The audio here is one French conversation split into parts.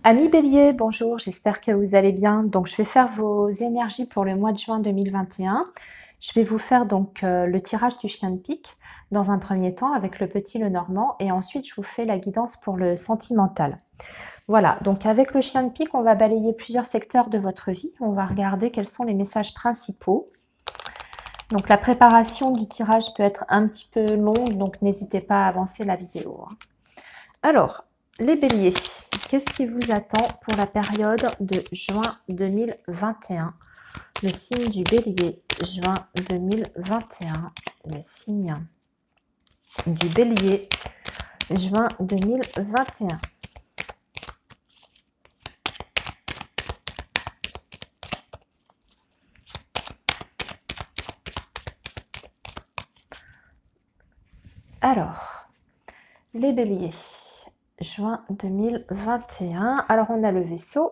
Amis Bélier, bonjour, j'espère que vous allez bien. Donc, je vais faire vos énergies pour le mois de juin 2021. Je vais vous faire donc le tirage du chien de pique dans un premier temps avec le petit Lenormand et ensuite je vous fais la guidance pour le sentimental. Voilà, donc avec le chien de pique, on va balayer plusieurs secteurs de votre vie. On va regarder quels sont les messages principaux. Donc, la préparation du tirage peut être un petit peu longue, donc n'hésitez pas à avancer la vidéo. Alors, les béliers, qu'est-ce qui vous attend pour la période de juin 2021? Le signe du bélier, juin 2021. Le signe du bélier, juin 2021. Alors, les béliers, juin 2021. Alors, on a le vaisseau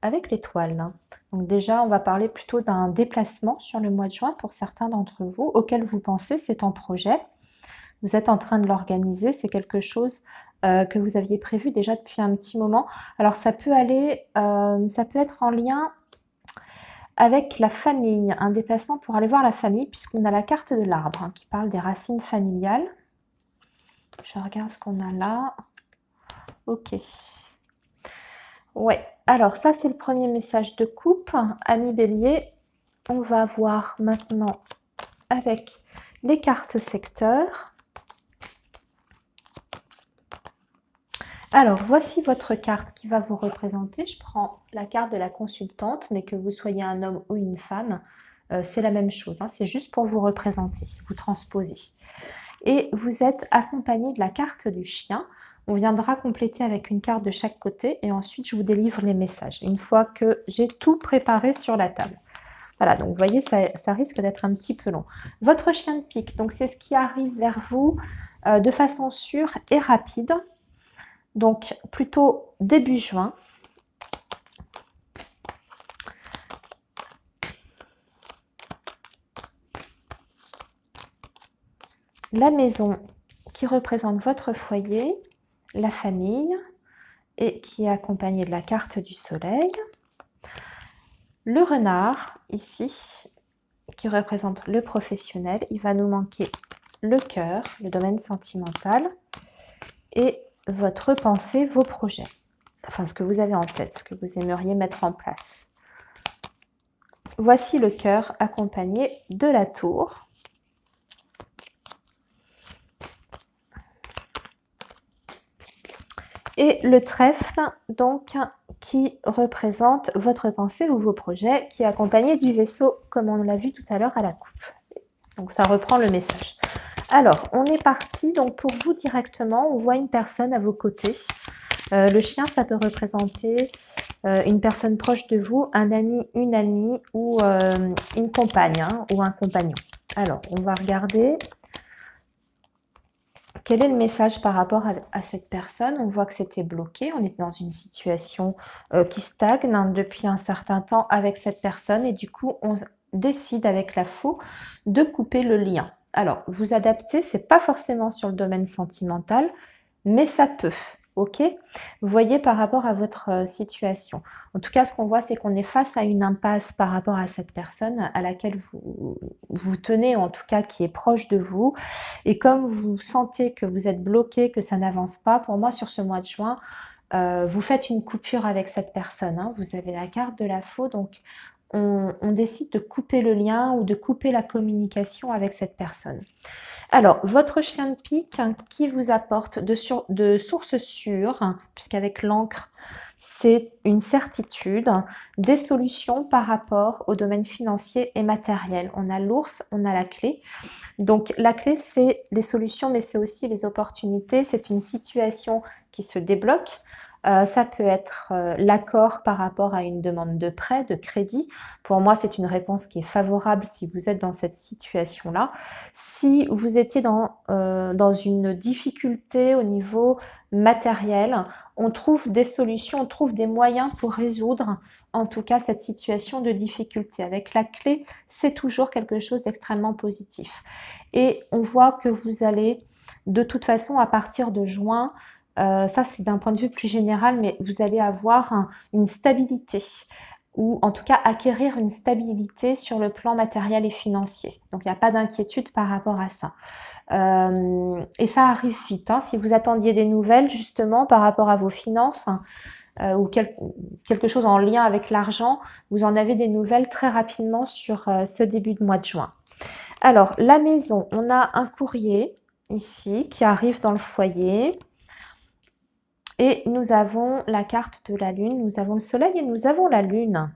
avec l'étoile. Donc déjà, on va parler plutôt d'un déplacement sur le mois de juin pour certains d'entre vous, auquel vous pensez, c'est en projet. Vous êtes en train de l'organiser, c'est quelque chose que vous aviez prévu déjà depuis un petit moment. Alors ça peut aller, ça peut être en lien avec la famille, un déplacement pour aller voir la famille, puisqu'on a la carte de l'arbre qui parle des racines familiales. Je regarde ce qu'on a là. Ok. Ouais, alors ça c'est le premier message de coupe. Amis Bélier, on va voir maintenant avec les cartes secteurs. Alors, voici votre carte qui va vous représenter. Je prends la carte de la consultante, mais que vous soyez un homme ou une femme, c'est la même chose. Hein, c'est juste pour vous représenter, vous transposer. Et vous êtes accompagné de la carte du chien. On viendra compléter avec une carte de chaque côté et ensuite je vous délivre les messages. Une fois que j'ai tout préparé sur la table. Voilà, donc vous voyez, ça risque d'être un petit peu long. Votre chien de pique, donc c'est ce qui arrive vers vous de façon sûre et rapide. Donc, plutôt début juin. La maison qui représente votre foyer, la famille, et qui est accompagnée de la carte du soleil. Le renard, ici, qui représente le professionnel. Il va nous manquer le cœur, le domaine sentimental, et votre pensée, vos projets. Enfin, ce que vous avez en tête, ce que vous aimeriez mettre en place. Voici le cœur accompagné de la tour. Et le trèfle, donc, qui représente votre pensée ou vos projets, qui est accompagné du vaisseau, comme on l'a vu tout à l'heure à la coupe. Donc, ça reprend le message. Alors, on est parti. Donc, pour vous directement, on voit une personne à vos côtés. Le chien, ça peut représenter une personne proche de vous, un ami, une amie ou une compagne ou un compagnon. Alors, on va regarder quel est le message par rapport à cette personne. On voit que c'était bloqué, on est dans une situation qui stagne depuis un certain temps avec cette personne et du coup, on décide avec la faux de couper le lien. Alors, vous adaptez, c'est pas forcément sur le domaine sentimental, mais ça peut. Ok, vous voyez par rapport à votre situation. En tout cas, ce qu'on voit, c'est qu'on est face à une impasse par rapport à cette personne à laquelle vous tenez, en tout cas qui est proche de vous. Et comme vous sentez que vous êtes bloqué, que ça n'avance pas, pour moi, sur ce mois de juin, vous faites une coupure avec cette personne. Hein. Vous avez la carte de la faux, donc on décide de couper le lien ou de couper la communication avec cette personne. Alors, votre chien de pique qui vous apporte de sources sûres, puisqu'avec l'encre, c'est une certitude, des solutions par rapport au domaine financier et matériel. On a l'ours, on a la clé. Donc, la clé, c'est les solutions, mais c'est aussi les opportunités. C'est une situation qui se débloque. Ça peut être l'accord par rapport à une demande de prêt, de crédit. Pour moi, c'est une réponse qui est favorable si vous êtes dans cette situation-là. Si vous étiez dans une difficulté au niveau matériel, on trouve des solutions, on trouve des moyens pour résoudre en tout cas cette situation de difficulté. Avec la clé, c'est toujours quelque chose d'extrêmement positif. Et on voit que vous allez de toute façon à partir de juin Ça, c'est d'un point de vue plus général, mais vous allez avoir une stabilité ou en tout cas acquérir une stabilité sur le plan matériel et financier. Donc, il n'y a pas d'inquiétude par rapport à ça. Et ça arrive vite. Hein. Si vous attendiez des nouvelles justement par rapport à vos finances ou quelque chose en lien avec l'argent, vous en avez des nouvelles très rapidement sur ce début de mois de juin. Alors, la maison, on a un courrier ici qui arrive dans le foyer. Et nous avons la carte de la lune, nous avons le soleil et nous avons la lune.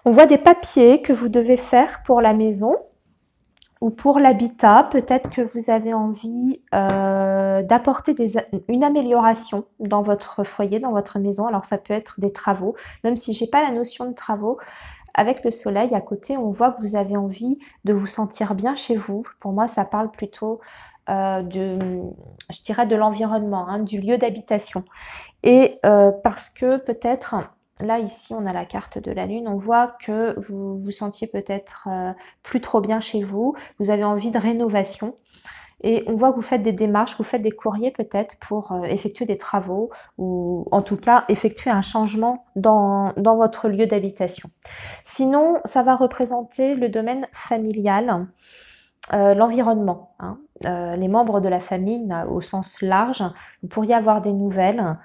On voit des papiers que vous devez faire pour la maison ou pour l'habitat. Peut-être que vous avez envie d'apporter une amélioration dans votre foyer, dans votre maison. Alors ça peut être des travaux, même si je n'ai pas la notion de travaux. Avec le soleil à côté, on voit que vous avez envie de vous sentir bien chez vous. Pour moi, ça parle plutôt je dirais de l'environnement, hein, du lieu d'habitation. Et parce que peut-être, là ici on a la carte de la lune, on voit que vous vous sentiez peut-être plus trop bien chez vous, vous avez envie de rénovation. Et on voit que vous faites des démarches, vous faites des courriers peut-être pour effectuer des travaux ou en tout cas effectuer un changement dans votre lieu d'habitation. Sinon, ça va représenter le domaine familial, l'environnement, hein, les membres de la famille au sens large. Vous pourriez avoir des nouvelles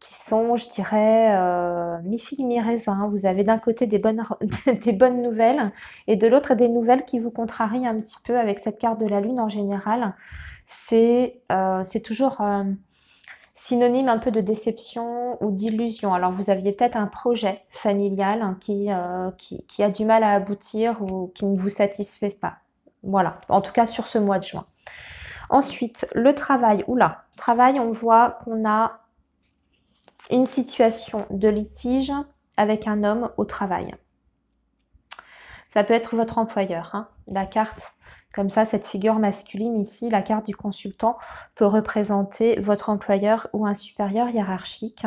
qui sont, je dirais, mi-figue, mi-raisin. Vous avez d'un côté des bonnes nouvelles et de l'autre des nouvelles qui vous contrarient un petit peu avec cette carte de la lune en général. C'est toujours synonyme un peu de déception ou d'illusion. Alors vous aviez peut-être un projet familial hein, qui a du mal à aboutir ou qui ne vous satisfait pas. Voilà, en tout cas sur ce mois de juin. Ensuite, le travail. Oula, travail, on voit qu'on a une situation de litige avec un homme au travail. Ça peut être votre employeur. Hein. La carte, comme ça, cette figure masculine ici, la carte du consultant, peut représenter votre employeur ou un supérieur hiérarchique.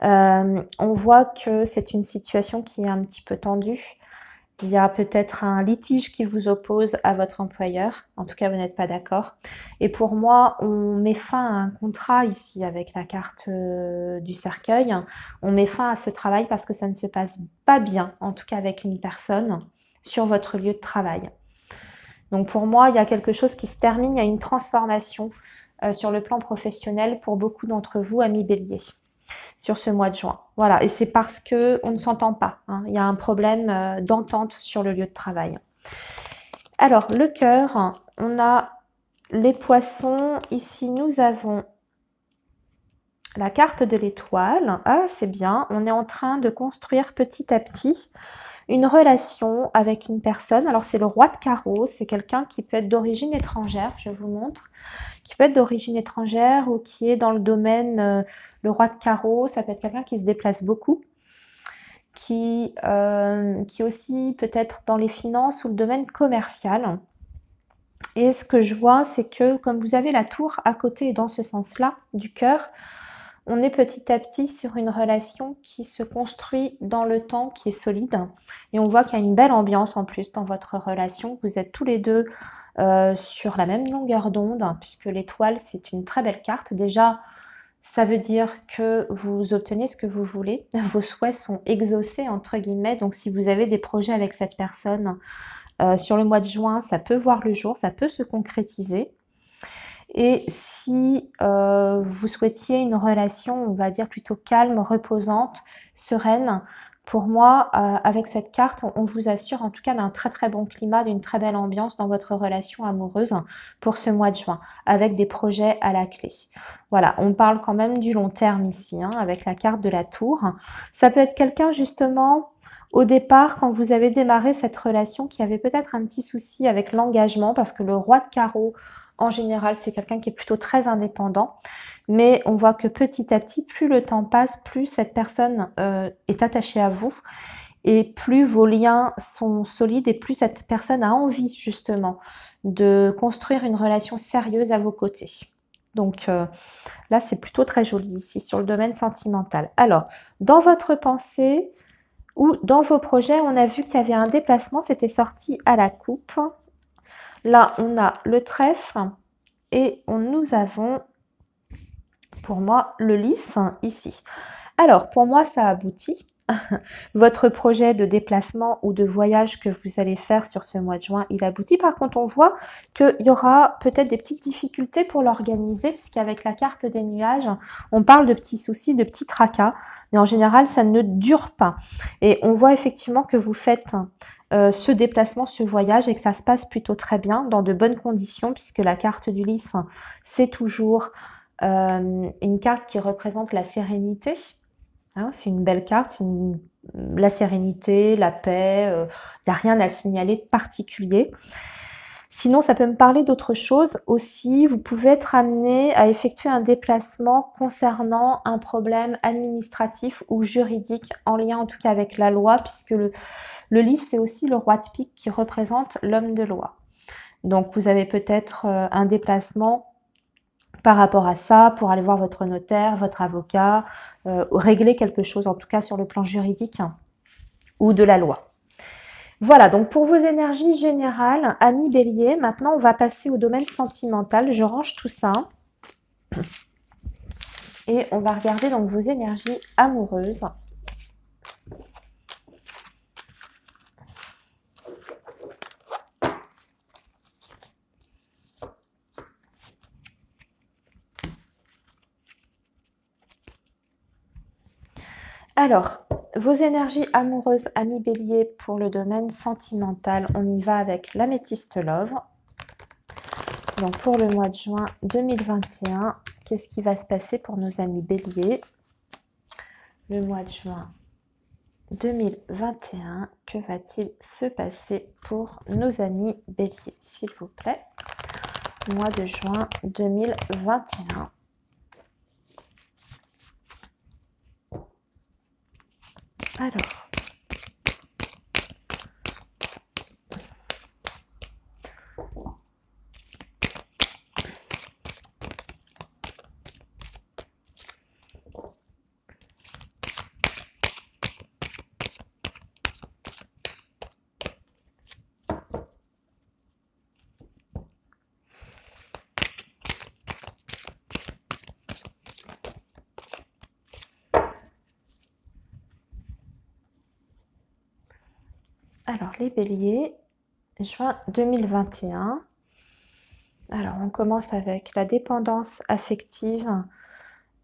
On voit que c'est une situation qui est un petit peu tendue. Il y a peut-être un litige qui vous oppose à votre employeur. En tout cas, vous n'êtes pas d'accord. Et pour moi, on met fin à un contrat ici avec la carte du cercueil. On met fin à ce travail parce que ça ne se passe pas bien, en tout cas avec une personne, sur votre lieu de travail. Donc pour moi, il y a quelque chose qui se termine, il y a une transformation sur le plan professionnel pour beaucoup d'entre vous, amis béliers, sur ce mois de juin. Voilà, et c'est parce qu'on ne s'entend pas. Hein. Il y a un problème d'entente sur le lieu de travail. Alors, le cœur, on a les poissons. Ici, nous avons la carte de l'étoile. Ah, c'est bien. On est en train de construire petit à petit une relation avec une personne. Alors, c'est le roi de carreau. C'est quelqu'un qui peut être d'origine étrangère, je vous montre. Qui peut être d'origine étrangère ou qui est dans le domaine, le roi de carreau. Ça peut être quelqu'un qui se déplace beaucoup. Qui aussi peut être dans les finances ou le domaine commercial. Et ce que je vois, c'est que comme vous avez la tour à côté et dans ce sens-là du cœur, on est petit à petit sur une relation qui se construit dans le temps, qui est solide. Et on voit qu'il y a une belle ambiance en plus dans votre relation. Vous êtes tous les deux sur la même longueur d'onde, hein, puisque l'étoile, c'est une très belle carte. Déjà, ça veut dire que vous obtenez ce que vous voulez. Vos souhaits sont exaucés, entre guillemets. Donc, si vous avez des projets avec cette personne sur le mois de juin, ça peut voir le jour, ça peut se concrétiser. Et si vous souhaitiez une relation, on va dire plutôt calme, reposante, sereine, pour moi, avec cette carte, on vous assure en tout cas d'un très très bon climat, d'une très belle ambiance dans votre relation amoureuse pour ce mois de juin, avec des projets à la clé. Voilà, on parle quand même du long terme ici, hein, avec la carte de la tour. Ça peut être quelqu'un justement, au départ, quand vous avez démarré cette relation, qui avait peut-être un petit souci avec l'engagement, parce que le roi de carreau, en général, c'est quelqu'un qui est plutôt très indépendant. Mais on voit que petit à petit, plus le temps passe, plus cette personne est attachée à vous et plus vos liens sont solides et plus cette personne a envie justement de construire une relation sérieuse à vos côtés. Donc là, c'est plutôt très joli ici sur le domaine sentimental. Alors, dans votre pensée ou dans vos projets, on a vu qu'il y avait un déplacement, c'était sorti à la coupe. Là, on a le trèfle Et nous avons, pour moi, le lys ici. Alors, pour moi, ça aboutit. Votre projet de déplacement ou de voyage que vous allez faire sur ce mois de juin, il aboutit. Par contre, on voit qu'il y aura peut-être des petites difficultés pour l'organiser, puisqu'avec la carte des nuages, on parle de petits soucis, de petits tracas, mais en général, ça ne dure pas. Et on voit effectivement que vous faites ce déplacement, ce voyage, et que ça se passe plutôt très bien, dans de bonnes conditions, puisque la carte du lys, c'est toujours une carte qui représente la sérénité. Hein, c'est une belle carte, la sérénité, la paix, il n'y a rien à signaler de particulier. Sinon, ça peut me parler d'autre chose aussi. Vous pouvez être amené à effectuer un déplacement concernant un problème administratif ou juridique en lien en tout cas avec la loi, puisque le lys, c'est aussi le roi de pique qui représente l'homme de loi. Donc, vous avez peut-être un déplacement par rapport à ça, pour aller voir votre notaire, votre avocat, régler quelque chose, en tout cas sur le plan juridique ou de la loi. Voilà, donc pour vos énergies générales, amis Bélier, maintenant on va passer au domaine sentimental. Je range tout ça. Et on va regarder donc vos énergies amoureuses. Alors, vos énergies amoureuses, amis Bélier, pour le domaine sentimental, on y va avec l'améthyste Love. Donc, pour le mois de juin 2021, qu'est-ce qui va se passer pour nos amis Bélier? Le mois de juin 2021, que va-t-il se passer pour nos amis Bélier, s'il vous plaît? Mois de juin 2021. Alors, les béliers, juin 2021. Alors, on commence avec la dépendance affective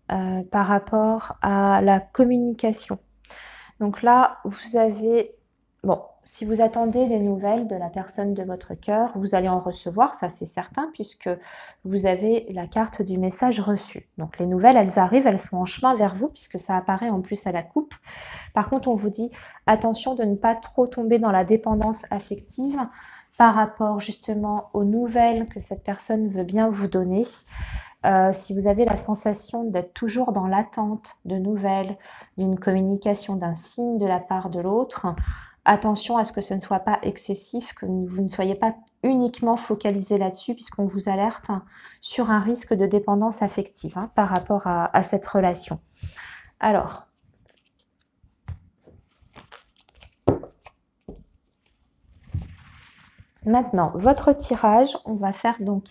par rapport à la communication. Donc là, vous avez... Bon, si vous attendez des nouvelles de la personne de votre cœur, vous allez en recevoir, ça c'est certain, puisque vous avez la carte du message reçu. Donc les nouvelles, elles arrivent, elles sont en chemin vers vous, puisque ça apparaît en plus à la coupe. Par contre, on vous dit, attention de ne pas trop tomber dans la dépendance affective par rapport justement aux nouvelles que cette personne veut bien vous donner. Si vous avez la sensation d'être toujours dans l'attente de nouvelles, d'une communication, d'un signe de la part de l'autre, attention à ce que ce ne soit pas excessif, que vous ne soyez pas uniquement focalisé là-dessus, puisqu'on vous alerte sur un risque de dépendance affective par rapport à cette relation. Alors, maintenant, votre tirage, on va faire donc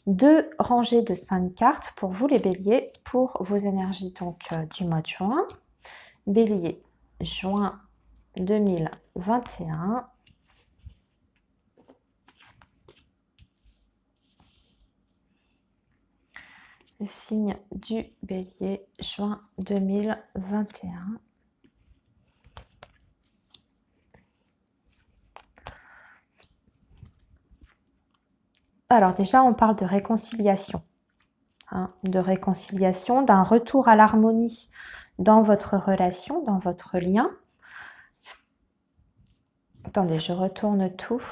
2 rangées de 5 cartes pour vous les béliers, pour vos énergies donc du mois de juin. Bélier, juin 2021. Le signe du bélier, juin 2021. Alors déjà, on parle de réconciliation. D'un retour à l'harmonie dans votre relation, dans votre lien. Attendez, je retourne tout.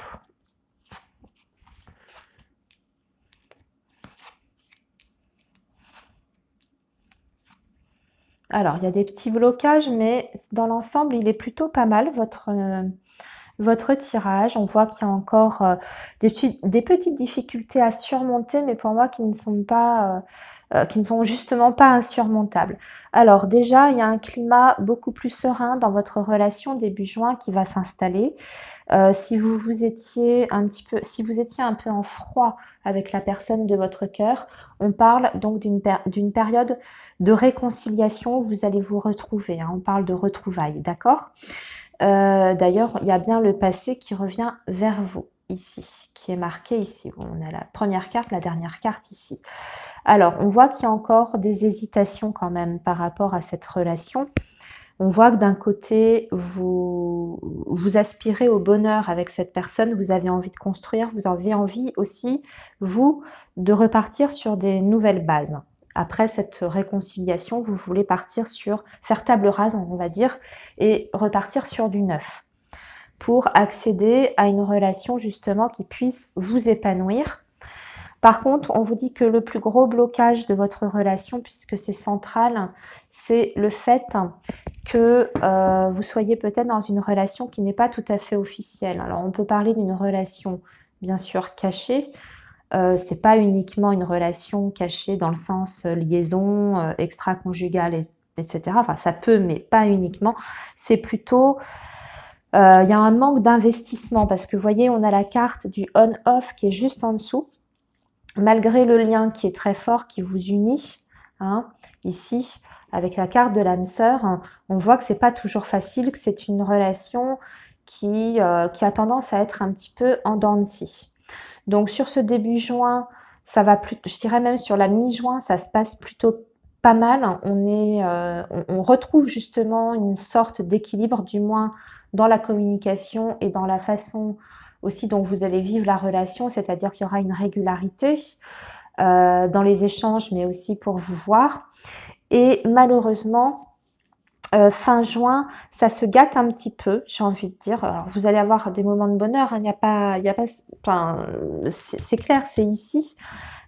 Alors, il y a des petits blocages, mais dans l'ensemble, il est plutôt pas mal, votre tirage. On voit qu'il y a encore des petites difficultés à surmonter, mais pour moi qui ne sont pas, qui ne sont justement pas insurmontables. Alors déjà, il y a un climat beaucoup plus serein dans votre relation début juin qui va s'installer. Si vous étiez un peu en froid avec la personne de votre cœur, on parle donc d'une période de réconciliation où vous allez vous retrouver. Hein, on parle de retrouvailles, d'accord? D'ailleurs, il y a bien le passé qui revient vers vous ici, qui est marqué ici. On a la première carte, la dernière carte ici. Alors, on voit qu'il y a encore des hésitations quand même par rapport à cette relation. On voit que d'un côté, vous aspirez au bonheur avec cette personne, vous avez envie de construire, vous avez envie aussi, vous, de repartir sur des nouvelles bases. Après cette réconciliation, vous voulez faire table rase, on va dire, et repartir sur du neuf pour accéder à une relation justement qui puisse vous épanouir. Par contre, on vous dit que le plus gros blocage de votre relation, puisque c'est central, c'est le fait que vous soyez peut-être dans une relation qui n'est pas tout à fait officielle. Alors, on peut parler d'une relation, bien sûr, cachée. C'est pas uniquement une relation cachée dans le sens liaison, extra-conjugale, etc. Enfin, ça peut, mais pas uniquement. C'est plutôt... Il y a un manque d'investissement parce que, vous voyez, on a la carte du on-off qui est juste en dessous. Malgré le lien qui est très fort, qui vous unit, hein, ici, avec la carte de l'âme sœur, on voit que c'est pas toujours facile, que c'est une relation qui a tendance à être un petit peu en dents de scie. Donc sur ce début juin, ça va plus, je dirais même sur la mi-juin, ça se passe plutôt pas mal. On retrouve justement une sorte d'équilibre, du moins dans la communication et dans la façon aussi dont vous allez vivre la relation, c'est-à-dire qu'il y aura une régularité dans les échanges, mais aussi pour vous voir. Et malheureusement, fin juin, ça se gâte un petit peu, j'ai envie de dire. Alors, vous allez avoir des moments de bonheur, hein, enfin, c'est clair, c'est ici.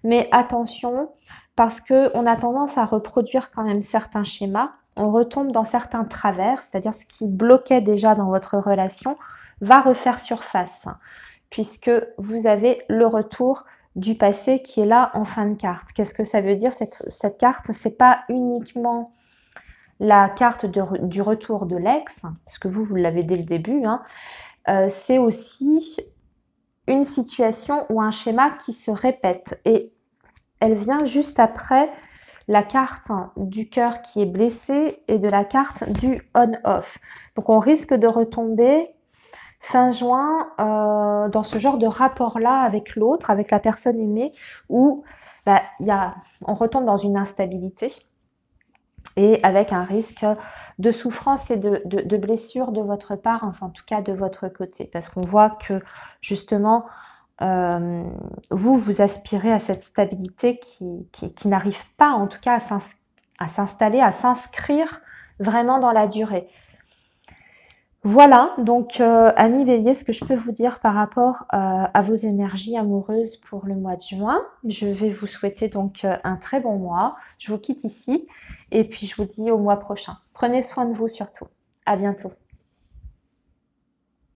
Mais attention, parce qu'on a tendance à reproduire quand même certains schémas. On retombe dans certains travers, c'est-à-dire ce qui bloquait déjà dans votre relation va refaire surface, puisque vous avez le retour du passé qui est là en fin de carte. Qu'est-ce que ça veut dire cette carte? C'est pas uniquement la carte du retour de l'ex, parce que vous l'avez dès le début, hein, c'est aussi une situation ou un schéma qui se répète. Et elle vient juste après la carte du cœur qui est blessé et de la carte du on-off. Donc on risque de retomber fin juin dans ce genre de rapport-là avec l'autre, avec la personne aimée, où on retombe dans une instabilité et avec un risque de souffrance et de blessure de votre part, enfin en tout cas de votre côté. Parce qu'on voit que justement, vous aspirez à cette stabilité qui n'arrive pas en tout cas à s'installer, à s'inscrire vraiment dans la durée. Voilà, donc amis Bélier, ce que je peux vous dire par rapport à vos énergies amoureuses pour le mois de juin. Je vais vous souhaiter donc un très bon mois. Je vous quitte ici et puis je vous dis au mois prochain. Prenez soin de vous surtout. À bientôt.